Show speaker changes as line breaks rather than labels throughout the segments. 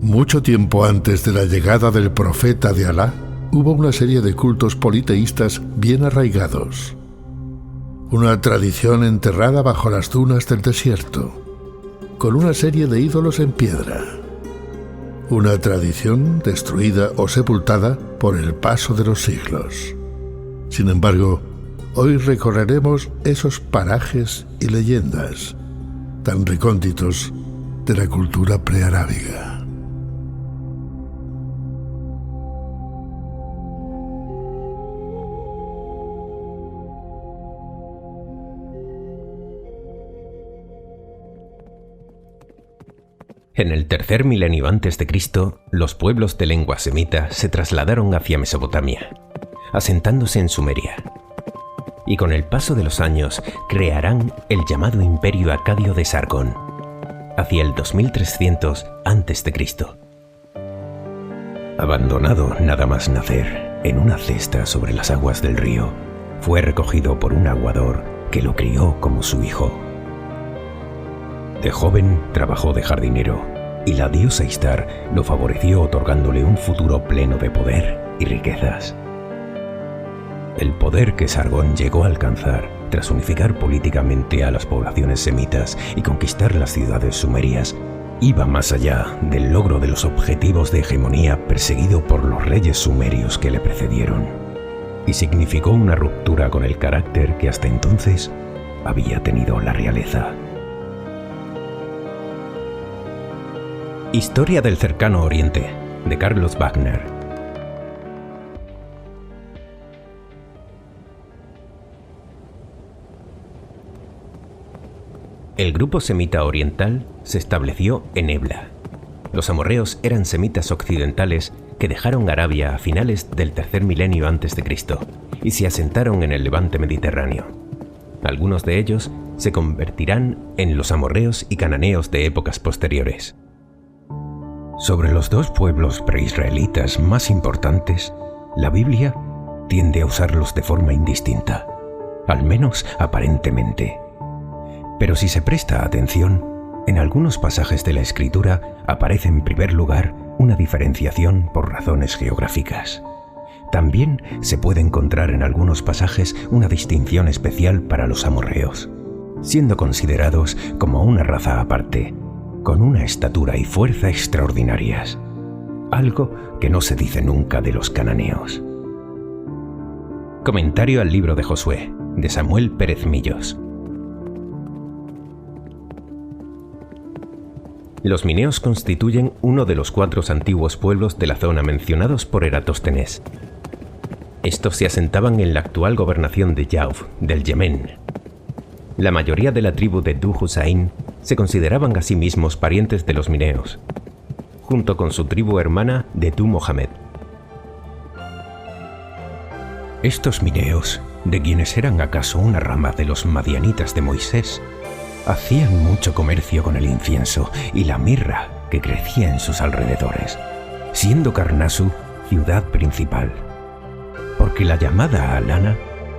Mucho tiempo antes de la llegada del profeta de Alá, hubo una serie de cultos politeístas bien arraigados. Una tradición enterrada bajo las dunas del desierto, con una serie de ídolos en piedra. Una tradición destruida o sepultada por el paso de los siglos. Sin embargo, hoy recorreremos esos parajes y leyendas tan recónditos de la cultura prearábiga.
En el tercer milenio antes de Cristo, los pueblos de lengua semita se trasladaron hacia Mesopotamia, asentándose en Sumeria. Y con el paso de los años crearán el llamado Imperio Acadio de Sargón, hacia el 2300 antes de Cristo. Abandonado nada más nacer en una cesta sobre las aguas del río, fue recogido por un aguador que lo crió como su hijo. De joven trabajó de jardinero y la diosa Ishtar lo favoreció otorgándole un futuro pleno de poder y riquezas. El poder que Sargón llegó a alcanzar tras unificar políticamente a las poblaciones semitas y conquistar las ciudades sumerias iba más allá del logro de los objetivos de hegemonía perseguido por los reyes sumerios que le precedieron, y significó una ruptura con el carácter que hasta entonces había tenido la realeza. Historia del Cercano Oriente, de Carlos Wagner. El grupo semita oriental se estableció en Ebla. Los amorreos eran semitas occidentales que dejaron Arabia a finales del tercer milenio antes de Cristo y se asentaron en el levante mediterráneo. Algunos de ellos se convertirán en los amorreos y cananeos de épocas posteriores. Sobre los dos pueblos preisraelitas más importantes, la Biblia tiende a usarlos de forma indistinta, al menos aparentemente. Pero si se presta atención, en algunos pasajes de la Escritura aparece en primer lugar una diferenciación por razones geográficas. También se puede encontrar en algunos pasajes una distinción especial para los amorreos, siendo considerados como una raza aparte, con una estatura y fuerza extraordinarias, algo que no se dice nunca de los cananeos. Comentario al libro de Josué, de Samuel Pérez Millos. Los mineos constituyen uno de los 4 antiguos pueblos de la zona mencionados por Eratóstenes. Estos se asentaban en la actual gobernación de Yauf, del Yemen. La mayoría de la tribu de Du Husayn se consideraban a sí mismos parientes de los mineos, junto con su tribu hermana de Du Mohamed. Estos mineos, de quienes eran acaso una rama de los madianitas de Moisés, hacían mucho comercio con el incienso y la mirra que crecía en sus alrededores, siendo Karnasu ciudad principal, porque la llamada Alana,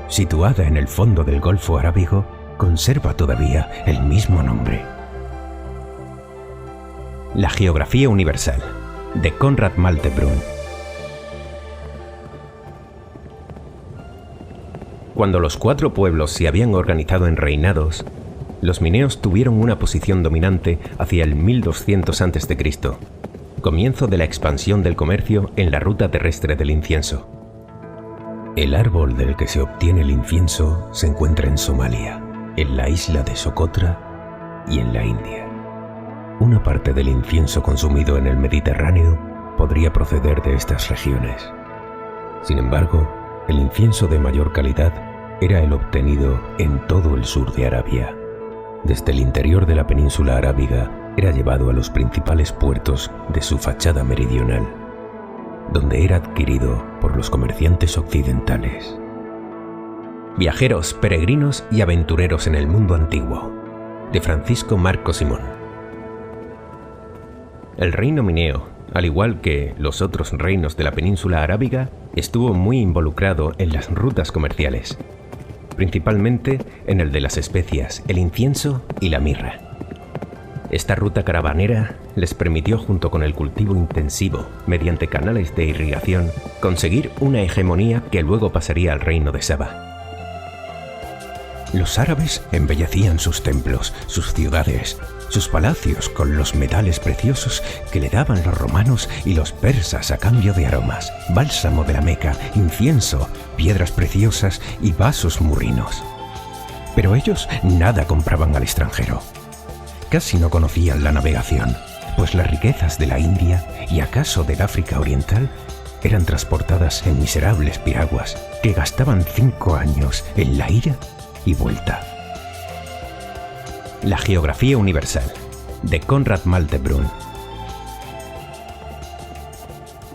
situada en el fondo del Golfo Arábigo, conserva todavía el mismo nombre. La geografía universal, de Konrad Malte-Brun. Cuando los 4 pueblos se habían organizado en reinados, los mineos tuvieron una posición dominante hacia el 1200 a.C., comienzo de la expansión del comercio en la ruta terrestre del incienso. El árbol del que se obtiene el incienso se encuentra en Somalia, en la isla de Socotra y en la India. Una parte del incienso consumido en el Mediterráneo podría proceder de estas regiones. Sin embargo, el incienso de mayor calidad era el obtenido en todo el sur de Arabia. Desde el interior de la península arábiga era llevado a los principales puertos de su fachada meridional, donde era adquirido por los comerciantes occidentales. Viajeros, peregrinos y aventureros en el mundo antiguo, de Francisco Marco Simón. El reino mineo, al igual que los otros reinos de la península arábiga, estuvo muy involucrado en las rutas comerciales, principalmente en el de las especias, el incienso y la mirra. Esta ruta caravanera les permitió, junto con el cultivo intensivo mediante canales de irrigación, conseguir una hegemonía que luego pasaría al reino de Saba. Los árabes embellecían sus templos, sus ciudades, sus palacios con los metales preciosos que le daban los romanos y los persas a cambio de aromas, bálsamo de la Meca, incienso, piedras preciosas y vasos murrinos. Pero ellos nada compraban al extranjero. Casi no conocían la navegación, pues las riquezas de la India y acaso del África Oriental eran transportadas en miserables piraguas que gastaban 5 años en la ida y vuelta. La geografía universal, de Konrad Maltebrun.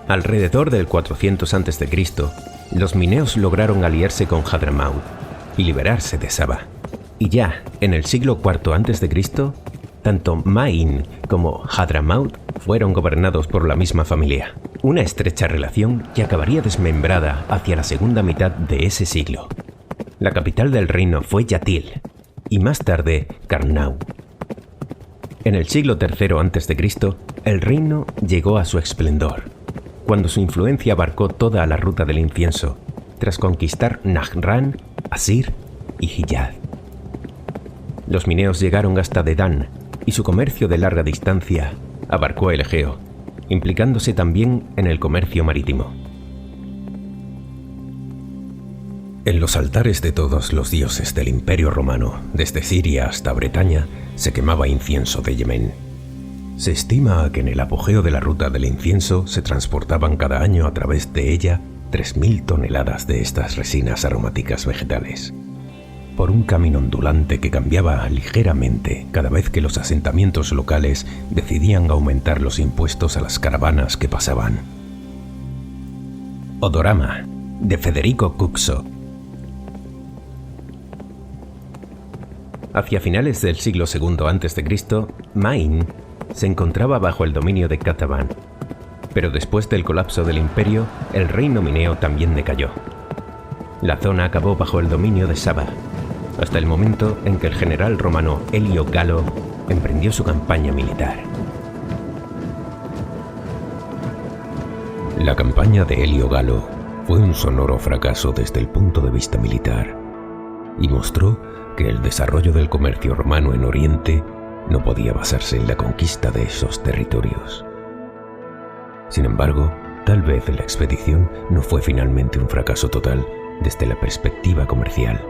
Alrededor del 400 a.C., los mineos lograron aliarse con Hadramaut y liberarse de Saba. Y ya en el siglo IV a.C., tanto Ma'in como Hadramaut fueron gobernados por la misma familia. Una estrecha relación que acabaría desmembrada hacia la segunda mitad de ese siglo. La capital del reino fue Yatil y más tarde Karnau. En el siglo III a.C., el reino llegó a su esplendor, cuando su influencia abarcó toda la ruta del incienso, tras conquistar Najrán, Asir y Hiyaz. Los mineos llegaron hasta Dedán y su comercio de larga distancia abarcó el Egeo, implicándose también en el comercio marítimo. En los altares de todos los dioses del Imperio Romano, desde Siria hasta Bretaña, se quemaba incienso de Yemen. Se estima que en el apogeo de la ruta del incienso se transportaban cada año a través de ella 3.000 toneladas de estas resinas aromáticas vegetales, por un camino ondulante que cambiaba ligeramente cada vez que los asentamientos locales decidían aumentar los impuestos a las caravanas que pasaban. Odorama, de Federico Cuxo. Hacia finales del siglo II a.C., Ma'in se encontraba bajo el dominio de Qataban, pero después del colapso del imperio, el reino mineo también decayó. La zona acabó bajo el dominio de Saba, hasta el momento en que el general romano Helio Galo emprendió su campaña militar. La campaña de Helio Galo fue un sonoro fracaso desde el punto de vista militar y mostró que el desarrollo del comercio romano en Oriente no podía basarse en la conquista de esos territorios. Sin embargo, tal vez la expedición no fue finalmente un fracaso total desde la perspectiva comercial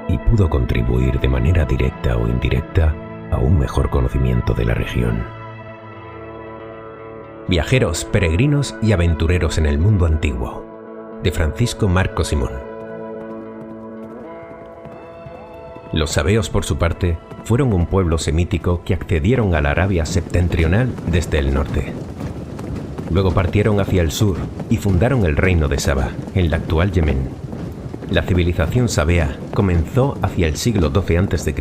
y pudo contribuir de manera directa o indirecta a un mejor conocimiento de la región. Viajeros, peregrinos y aventureros en el mundo antiguo, de Francisco Marco Simón. Los sabeos, por su parte, fueron un pueblo semítico que accedieron a la Arabia septentrional desde el norte. Luego partieron hacia el sur y fundaron el reino de Saba, en la actual Yemen. La civilización sabea comenzó hacia el siglo XII a.C.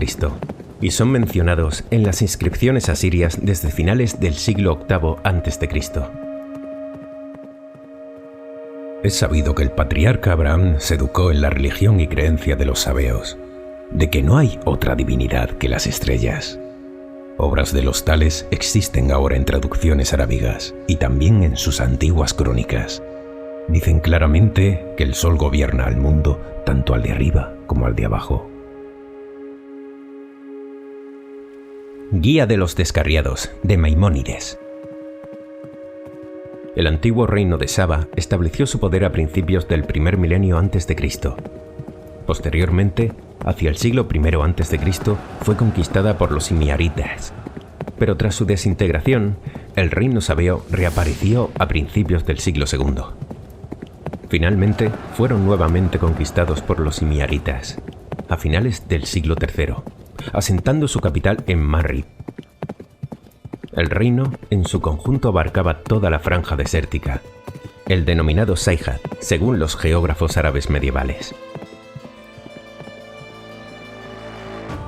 y son mencionados en las inscripciones asirias desde finales del siglo VIII a.C. Es sabido que el patriarca Abraham se educó en la religión y creencia de los sabeos, de que no hay otra divinidad que las estrellas. Obras de los tales existen ahora en traducciones arábigas y también en sus antiguas crónicas. Dicen claramente que el sol gobierna al mundo, tanto al de arriba como al de abajo. Guía de los descarriados, de Maimónides. El antiguo reino de Saba estableció su poder a principios del primer milenio antes de Cristo. Posteriormente, hacia el siglo I a.C., fue conquistada por los himyaritas. Pero tras su desintegración, el reino sabeo reapareció a principios del siglo II. Finalmente, fueron nuevamente conquistados por los himyaritas, a finales del siglo III, asentando su capital en Marrib. El reino, en su conjunto, abarcaba toda la franja desértica, el denominado Sayhat, según los geógrafos árabes medievales.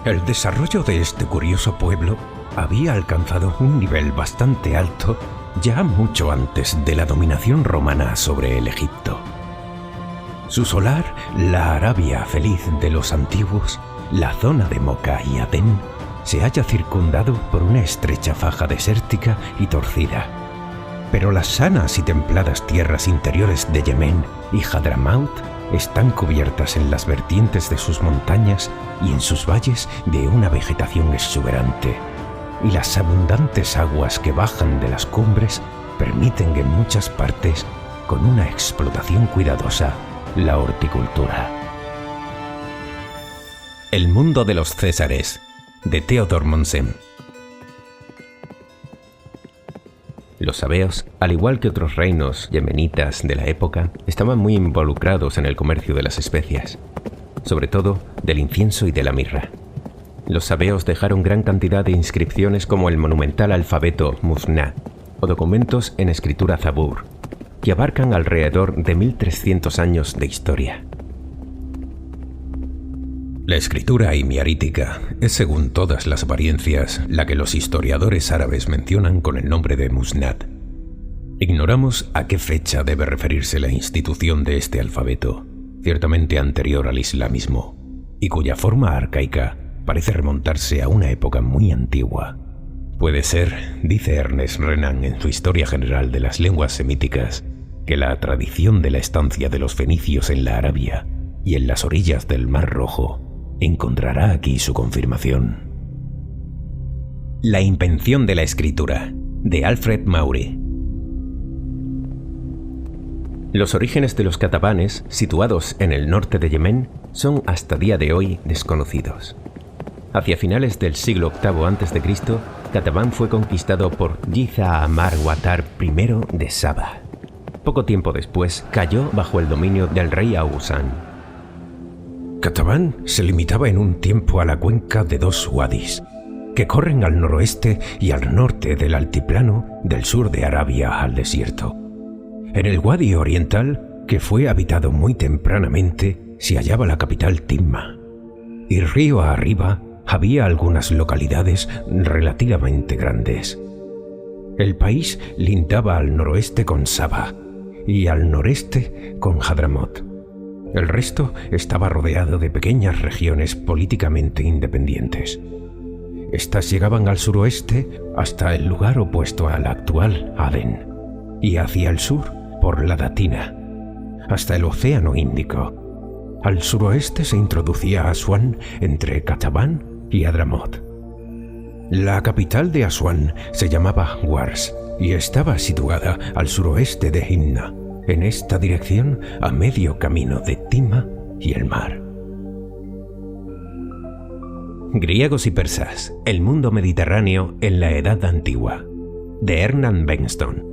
El desarrollo de este curioso pueblo había alcanzado un nivel bastante alto ya mucho antes de la dominación romana sobre el Egipto. Su solar, la Arabia feliz de los antiguos, la zona de Moca y Adén, se halla circundado por una estrecha faja desértica y torcida. Pero las sanas y templadas tierras interiores de Yemen y Hadramaut están cubiertas en las vertientes de sus montañas y en sus valles de una vegetación exuberante, y las abundantes aguas que bajan de las cumbres permiten en muchas partes, con una explotación cuidadosa, la horticultura. El mundo de los Césares, de Theodor Mommsen. Los sabeos, al igual que otros reinos yemenitas de la época, estaban muy involucrados en el comercio de las especias, sobre todo del incienso y de la mirra. Los sabeos dejaron gran cantidad de inscripciones como el monumental alfabeto Musnad o documentos en escritura Zabur, que abarcan alrededor de 1300 años de historia. La escritura imiarítica es, según todas las apariencias, la que los historiadores árabes mencionan con el nombre de Musnad. Ignoramos a qué fecha debe referirse la institución de este alfabeto, ciertamente anterior al islamismo, y cuya forma arcaica parece remontarse a una época muy antigua. Puede ser, dice Ernest Renan en su Historia General de las Lenguas Semíticas, que la tradición de la estancia de los fenicios en la Arabia y en las orillas del Mar Rojo encontrará aquí su confirmación. La invención de la escritura, de Alfred Maury. Los orígenes de los catabanes, situados en el norte de Yemen, son hasta día de hoy desconocidos. Hacia finales del siglo VIII a.C., Katabán fue conquistado por Yiza Amar Watar I de Saba. Poco tiempo después, cayó bajo el dominio del rey Ausán. Katabán se limitaba en un tiempo a la cuenca de dos wadis, que corren al noroeste y al norte del altiplano del sur de Arabia al desierto. En el wadi oriental, que fue habitado muy tempranamente, se hallaba la capital Timma, y río arriba había algunas localidades relativamente grandes. El país lindaba al noroeste con Saba y al noreste con Hadramaut. El resto estaba rodeado de pequeñas regiones políticamente independientes. Estas llegaban al suroeste hasta el lugar opuesto al actual Adén, y hacia el sur por la Datina, hasta el Océano Índico. Al suroeste se introducía Asuán entre Katabán y Hadramaut. La capital de Asuán se llamaba Wars y estaba situada al suroeste de Himna, en esta dirección a medio camino de Timma y el mar. Griegos y persas, el mundo mediterráneo en la Edad Antigua, de Hernán Bengtsson.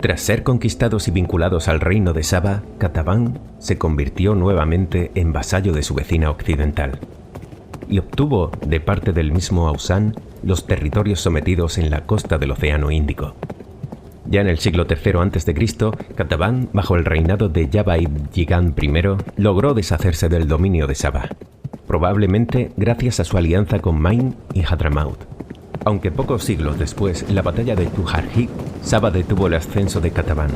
Tras ser conquistados y vinculados al reino de Saba, Katabán se convirtió nuevamente en vasallo de su vecina occidental y obtuvo de parte del mismo Ausán los territorios sometidos en la costa del Océano Índico. Ya en el siglo III a.C., Katabán, bajo el reinado de Yabaid Yigán I, logró deshacerse del dominio de Saba, probablemente gracias a su alianza con Main y Hadramaut. Aunque pocos siglos después, en la batalla de Tujarhik, Saba detuvo el ascenso de Katabán,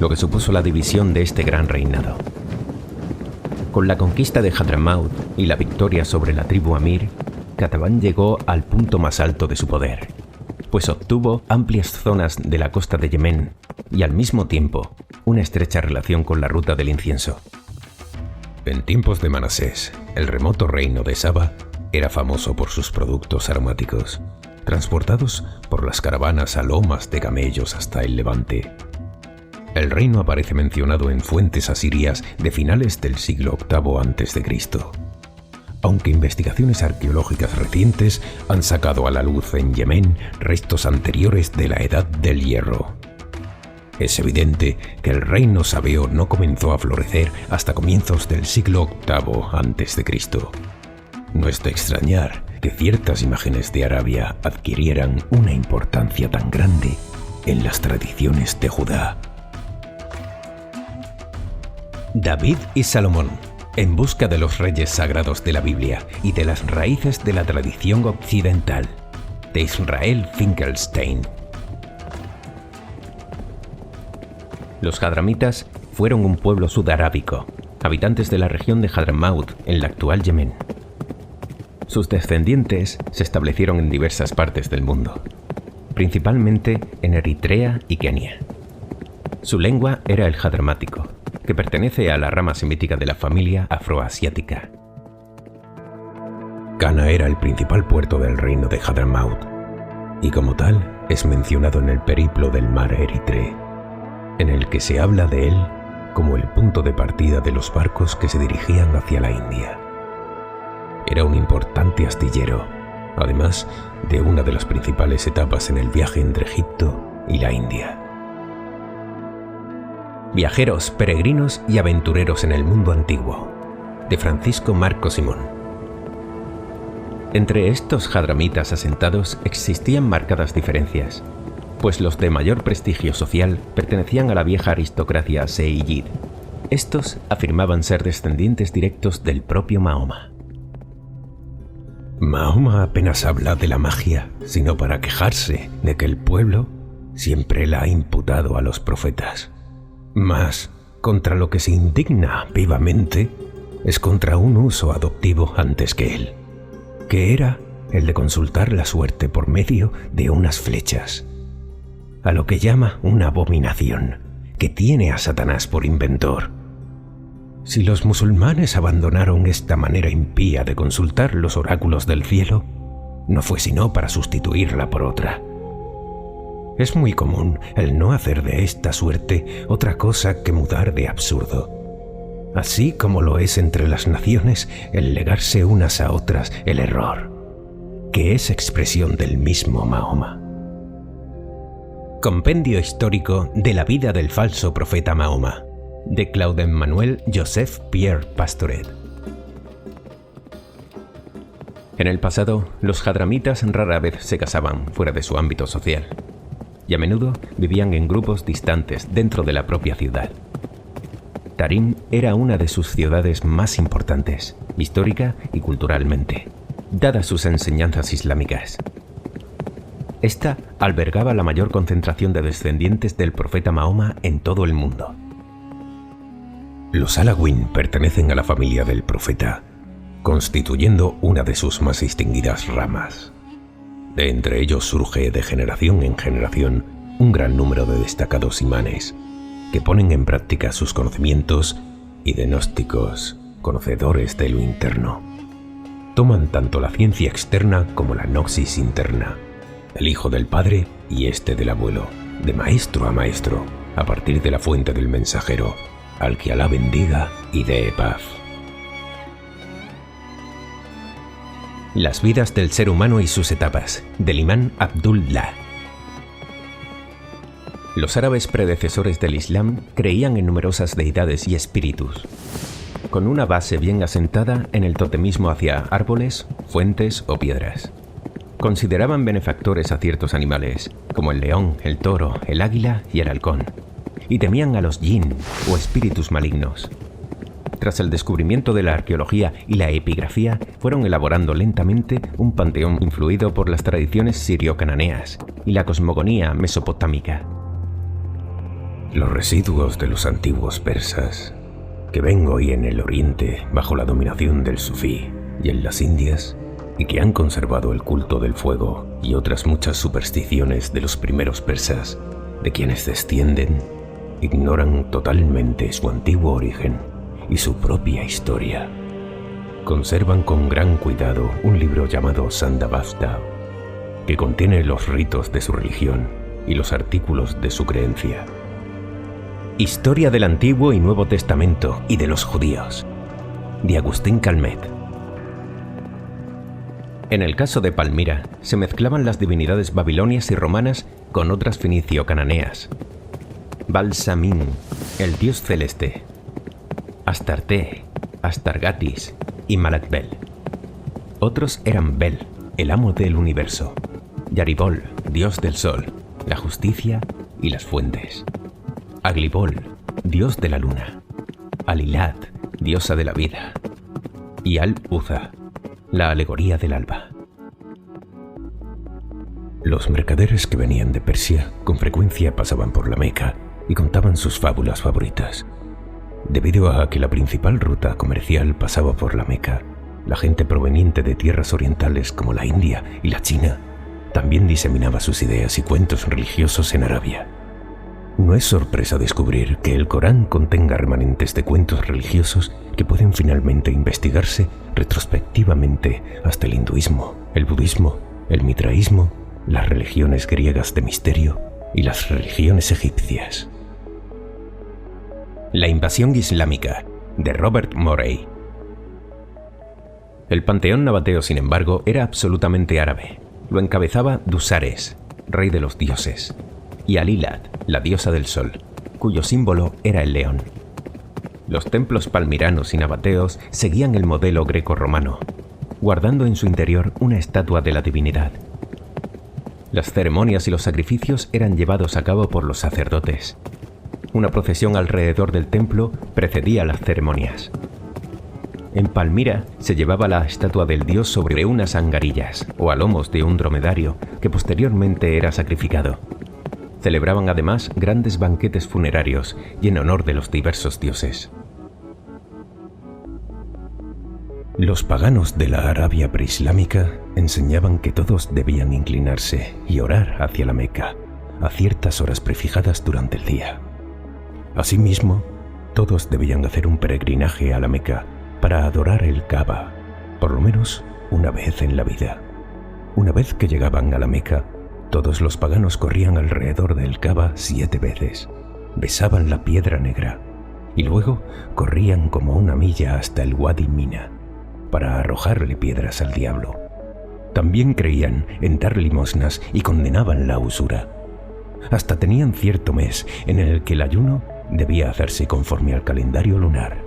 lo que supuso la división de este gran reinado. Con la conquista de Hadramaut y la victoria sobre la tribu Amir, Katabán llegó al punto más alto de su poder, pues obtuvo amplias zonas de la costa de Yemen y al mismo tiempo una estrecha relación con la ruta del incienso. En tiempos de Manasés, el remoto reino de Saba era famoso por sus productos aromáticos, transportados por las caravanas a lomas de camellos hasta el Levante. El reino aparece mencionado en fuentes asirias de finales del siglo VIII a.C., aunque investigaciones arqueológicas recientes han sacado a la luz en Yemen restos anteriores de la Edad del Hierro. Es evidente que el reino sabeo no comenzó a florecer hasta comienzos del siglo VIII a.C. No es de extrañar que ciertas imágenes de Arabia adquirieran una importancia tan grande en las tradiciones de Judá. David y Salomón, en busca de los reyes sagrados de la Biblia y de las raíces de la tradición occidental, de Israel Finkelstein. Los hadramitas fueron un pueblo sudarábico, habitantes de la región de Hadramaut, en la actual Yemen. Sus descendientes se establecieron en diversas partes del mundo, principalmente en Eritrea y Kenia. Su lengua era el hadramático, que pertenece a la rama semítica de la familia afroasiática.
Cana era el principal puerto del reino de Hadramaut, y como tal es mencionado en el periplo del mar Eritré, en el que se habla de él como el punto de partida de los barcos que se dirigían hacia la India. Era un importante astillero, además de una de las principales etapas en el viaje entre Egipto y la India.
Viajeros, peregrinos y aventureros en el mundo antiguo, de Francisco Marco Simón. Entre estos hadramitas asentados existían marcadas diferencias, pues los de mayor prestigio social pertenecían a la vieja aristocracia seiyid. Estos afirmaban ser descendientes directos del propio Mahoma.
Mahoma apenas habla de la magia, sino para quejarse de que el pueblo siempre la ha imputado a los profetas. Mas, contra lo que se indigna vivamente, es contra un uso adoptivo antes que él, que era el de consultar la suerte por medio de unas flechas, a lo que llama una abominación, que tiene a Satanás por inventor. Si los musulmanes abandonaron esta manera impía de consultar los oráculos del cielo, no fue sino para sustituirla por otra. Es muy común el no hacer de esta suerte otra cosa que mudar de absurdo, así como lo es entre las naciones el legarse unas a otras el error, que es expresión del mismo Mahoma.
Compendio histórico de la vida del falso profeta Mahoma, de Claude-Emmanuel Joseph Pierre Pastoret. En el pasado, los hadramitas rara vez se casaban fuera de su ámbito social, y a menudo vivían en grupos distantes dentro de la propia ciudad. Tarim era una de sus ciudades más importantes, histórica y culturalmente, dadas sus enseñanzas islámicas. Esta albergaba la mayor concentración de descendientes del profeta Mahoma en todo el mundo.
Los Alawín pertenecen a la familia del profeta, constituyendo una de sus más distinguidas ramas. De entre ellos surge de generación en generación un gran número de destacados imanes que ponen en práctica sus conocimientos y de gnósticos, conocedores de lo interno. Toman tanto la ciencia externa como la gnosis interna, el hijo del padre y este del abuelo, de maestro a maestro, a partir de la fuente del mensajero, al que Alá bendiga y dé paz.
Las vidas del ser humano y sus etapas, del imán Abdullah. Los árabes predecesores del Islam creían en numerosas deidades y espíritus, con una base bien asentada en el totemismo hacia árboles, fuentes o piedras. Consideraban benefactores a ciertos animales, como el león, el toro, el águila y el halcón, y temían a los jinn o espíritus malignos. Tras el descubrimiento de la arqueología y la epigrafía, fueron elaborando lentamente un panteón influido por las tradiciones sirio-cananeas y la cosmogonía mesopotámica.
Los residuos de los antiguos persas, que ven hoy en el Oriente bajo la dominación del sufí y en las Indias, y que han conservado el culto del fuego y otras muchas supersticiones de los primeros persas, de quienes descienden, ignoran totalmente su antiguo origen y su propia historia. Conservan con gran cuidado un libro llamado Sandavasta, que contiene los ritos de su religión y los artículos de su creencia.
Historia del Antiguo y Nuevo Testamento y de los judíos, de Agustín Calmet. En el caso de Palmira, se mezclaban las divinidades babilonias y romanas con otras fenicio-cananeas. Balsamín, el dios celeste, Astarte, Astargatis y Malakbel. Otros eran Bel, el amo del universo, Yaribol, dios del sol, la justicia y las fuentes, Aglibol, dios de la luna, Alilat, diosa de la vida, y Al-Uza, la alegoría del alba.
Los mercaderes que venían de Persia con frecuencia pasaban por la Meca y contaban sus fábulas favoritas. Debido a que la principal ruta comercial pasaba por la Meca, La gente proveniente de tierras orientales como la India y la China también diseminaba sus ideas y cuentos religiosos en Arabia. No es sorpresa descubrir que el Corán contenga remanentes de cuentos religiosos que pueden finalmente investigarse retrospectivamente hasta el hinduismo, el budismo, el mitraísmo, las religiones griegas de misterio y las religiones egipcias.
La invasión islámica, de Robert Morey. El panteón nabateo, sin embargo, era absolutamente árabe. Lo encabezaba Dusares, rey de los dioses, y Alilat, la diosa del sol, cuyo símbolo era el león. Los templos palmiranos y nabateos seguían el modelo greco-romano, guardando en su interior una estatua de la divinidad. Las ceremonias y los sacrificios eran llevados a cabo por los sacerdotes. Una procesión alrededor del templo precedía las ceremonias. En Palmira se llevaba la estatua del dios sobre unas angarillas o a lomos de un dromedario que posteriormente era sacrificado. Celebraban además grandes banquetes funerarios y en honor de los diversos dioses.
Los paganos de la Arabia preislámica enseñaban que todos debían inclinarse y orar hacia la Meca a ciertas horas prefijadas durante el día. Asimismo, todos debían hacer un peregrinaje a la Meca para adorar el Kaaba, por lo menos una vez en la vida. Una vez que llegaban a la Meca, todos los paganos corrían alrededor del Kaaba 7 veces, besaban la piedra negra y luego corrían como una milla hasta el Wadi Mina para arrojarle piedras al diablo. También creían en dar limosnas y condenaban la usura. Hasta tenían cierto mes en el que el ayuno debía hacerse conforme al calendario lunar.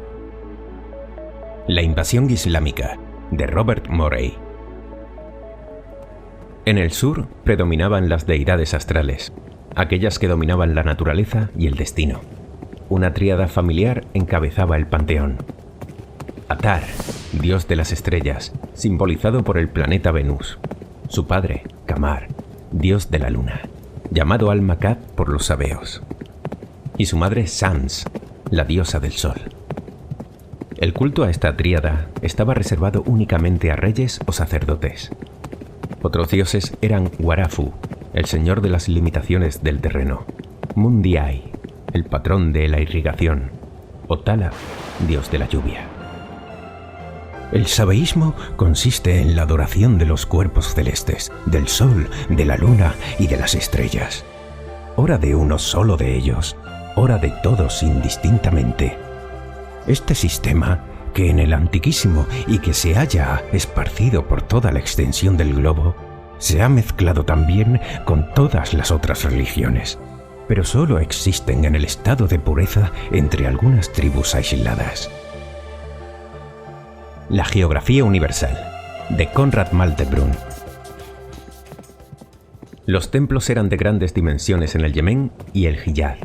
La invasión islámica, de Robert Morey. En el sur predominaban las deidades astrales, aquellas que dominaban la naturaleza y el destino. Una tríada familiar encabezaba el panteón. Atar, dios de las estrellas, simbolizado por el planeta Venus. Su padre, Kamar, dios de la luna, llamado Al-Makab por los sabeos. Y su madre Shams, la diosa del sol. El culto a esta tríada estaba reservado únicamente a reyes o sacerdotes. Otros dioses eran Warafu, el señor de las limitaciones del terreno, Mundiai, el patrón de la irrigación, o Tala, dios de la lluvia.
El sabeísmo consiste en la adoración de los cuerpos celestes, del sol, de la luna y de las estrellas. Ora de uno solo de ellos, ora de todos indistintamente. Este sistema, que en el antiquísimo y que se halla esparcido por toda la extensión del globo, se ha mezclado también con todas las otras religiones, pero solo existen en el estado de pureza entre algunas tribus aisladas.
La geografía universal, de Konrad Maltebrun. Los templos eran de grandes dimensiones en el Yemen y el Hiyaz,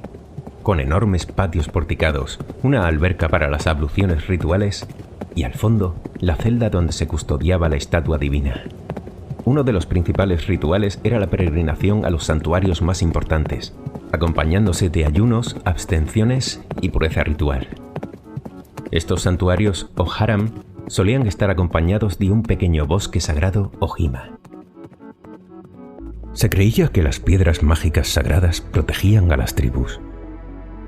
con enormes patios porticados, una alberca para las abluciones rituales y al fondo la celda donde se custodiaba la estatua divina. Uno de los principales rituales era la peregrinación a los santuarios más importantes, acompañándose de ayunos, abstenciones y pureza ritual. Estos santuarios o haram solían estar acompañados de un pequeño bosque sagrado o jima.
Se creía que las piedras mágicas sagradas protegían a las tribus.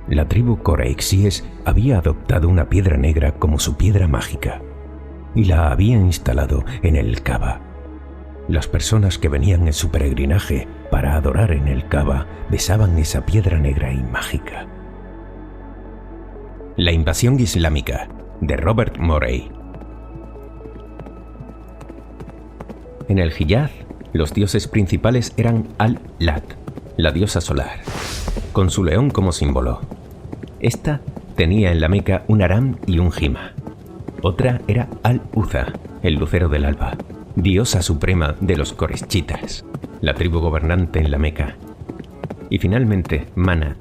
La tribu Coreixíes había adoptado una piedra negra como su piedra mágica y la había instalado en el Kaaba. Las personas que venían en su peregrinaje para adorar en el Kaaba besaban esa piedra negra y mágica.
La invasión islámica, de Robert Morey. En el Hiyaz, los dioses principales eran Al-Lat, la diosa solar, con su león como símbolo. Esta tenía en la Meca un aram y un jima. Otra era Al-Uza, el lucero del alba, diosa suprema de los Koreshitas, la tribu gobernante en la Meca. Y finalmente Manat,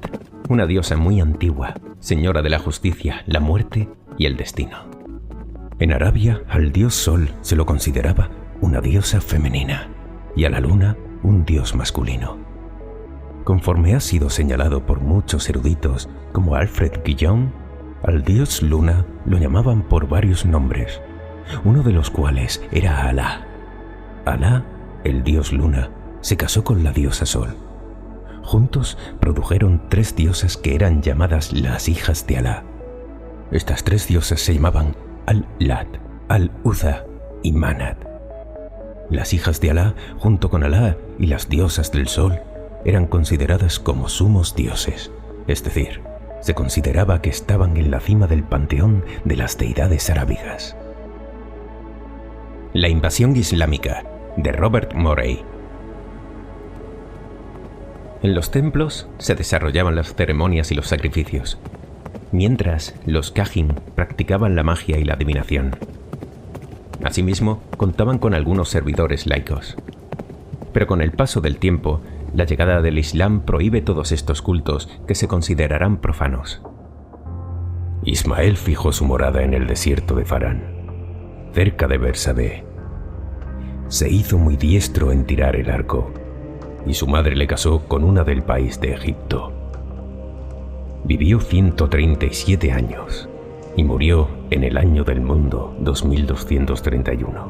una diosa muy antigua, señora de la justicia, la muerte y el destino.
En Arabia, al dios Sol se lo consideraba una diosa femenina y a la luna un dios masculino. Conforme ha sido señalado por muchos eruditos como Alfred Guillaume, al dios Luna lo llamaban por varios nombres,
uno de los cuales era Alá. Alá, el dios luna, se casó con la diosa sol. Juntos produjeron 3 diosas que eran llamadas las hijas de Alá. Estas 3 diosas se llamaban Al-Lat, Al-Uzza y Manat. Las hijas de Alá, junto con Alá y las diosas del sol, eran consideradas como sumos dioses, es decir, se consideraba que estaban en la cima del panteón de las deidades arábigas. La invasión islámica, de Robert Morey. En los templos se desarrollaban las ceremonias y los sacrificios, mientras los kahin practicaban la magia y la adivinación. Asimismo, contaban con algunos servidores laicos. Pero con el paso del tiempo, la llegada del Islam prohíbe todos estos cultos que se considerarán profanos.
Ismael fijó su morada en el desierto de Farán, cerca de Bersabé. Se hizo muy diestro en tirar el arco, y su madre le casó con una del país de Egipto. Vivió 137 años y murió en el año del mundo 2231,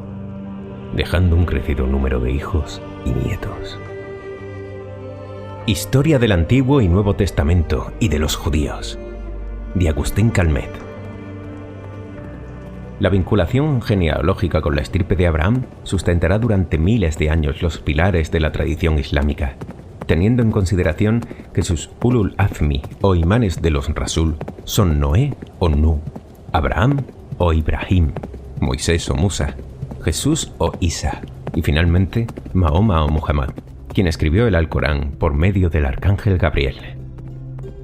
dejando un crecido número de hijos y nietos.
Historia del Antiguo y Nuevo Testamento y de los judíos, de Agustín Calmet. La vinculación genealógica con la estirpe de Abraham sustentará durante miles de años los pilares de la tradición islámica, teniendo en consideración que sus ulul azmi o imanes de los rasul son Noé o Nuh, Abraham o Ibrahim, Moisés o Musa, Jesús o Isa y finalmente Mahoma o Muhammad, quien escribió el Alcorán por medio del arcángel Gabriel.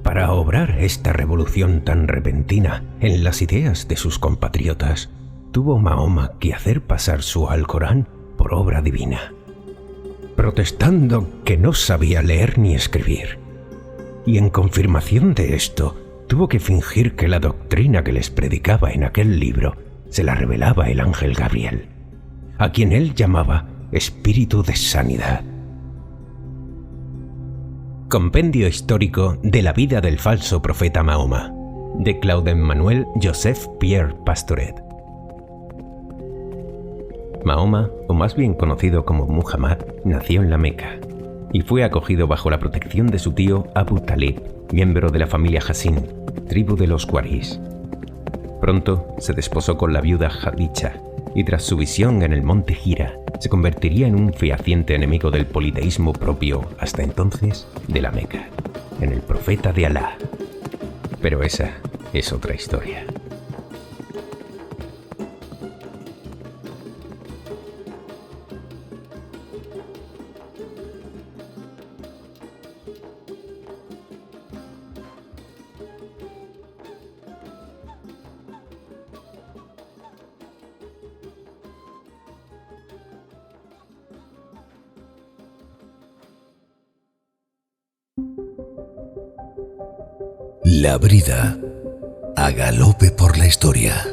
Para obrar esta revolución tan repentina en las ideas de sus compatriotas, tuvo Mahoma que hacer pasar su Alcorán por obra divina, protestando que no sabía leer ni escribir. Y en confirmación de esto, tuvo que fingir que la doctrina que les predicaba en aquel libro se la revelaba el ángel Gabriel, a quien él llamaba Espíritu de Sanidad. Compendio histórico de la vida del falso profeta Mahoma, de Claude-Emmanuel Joseph Pierre Pastoret. Mahoma, o más bien conocido como Muhammad, nació en la Meca y fue acogido bajo la protección de su tío Abu Talib, miembro de la familia Hassin, tribu de los Quraysh. Pronto se desposó con la viuda Khadija y tras su visión en el monte Hira, se convertiría en un fehaciente enemigo del politeísmo propio hasta entonces de la Meca, en el profeta de Alá. Pero esa es otra historia.
La brida, a galope por la historia.